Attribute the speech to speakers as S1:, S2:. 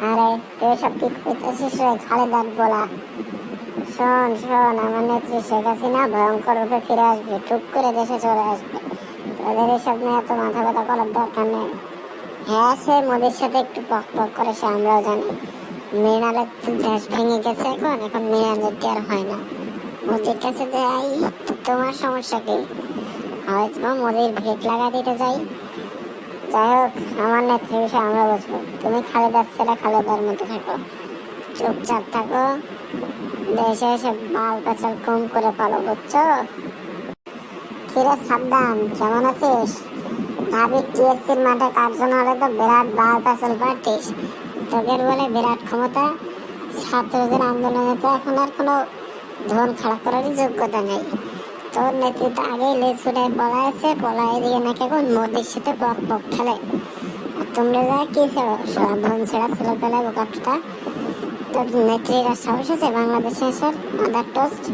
S1: আরে তুই সব কি কইতেছিস রে খালেদার বলা? শোন শোন, আমার নেত্রী শেখ হাসিনা ভয়ঙ্কর রূপে ফিরে আসবে, টুক করে দেশে চলে আসবে। ওদের এসব নিয়ে এত মাথা ব্যথা করার দরকার নেই। হ্যাঁ, সে মোদির সাথে একটু পক পক করে, সে আমরাও জানি। মৃণালের তো দেশ ভেঙে গেছে, এখন এখন মৃণালের দিয়ে আর হয় না। মোদির কাছে যাই, তোমার সমস্যা কি? হয়তো বা মোদির ভেট লাগা দিতে যাই। যাই হোক, আমার নেত্রী বিষয়ে আমরা বুঝবো। তুমি খালেদার ছেলে খালেদার মতো থাকো, চুপচাপ থাকো, দেশে এসে বাল পেঁচাল কম করে পালো, বুঝছো? কিরে সাদ্দাম, কেমন আছিস? ভাবি টিএসসির মাঠে কার জন্য হলে তো বিরাট বাল পেঁচাল পারতিস। তোদের বলে বিরাট ক্ষমতা, ছাত্রদের আন্দোলনে তো এখন আর কোনো ধন খারাপ করারই যোগ্যতা নেই। তোর নেতৃত্ব আগেই লেজ ফুটায় পলাইছে, পলাই দিয়ে নাকি এখন মোদির সাথে পক পক খেলে। আর তোমরা যা কি ছেড়ো, সারা ধন ছেড়া ছেলে পেলে বোকাটা। তোর নেত্রীরা সাহস আছে বাংলাদেশে আসার? Mother toast.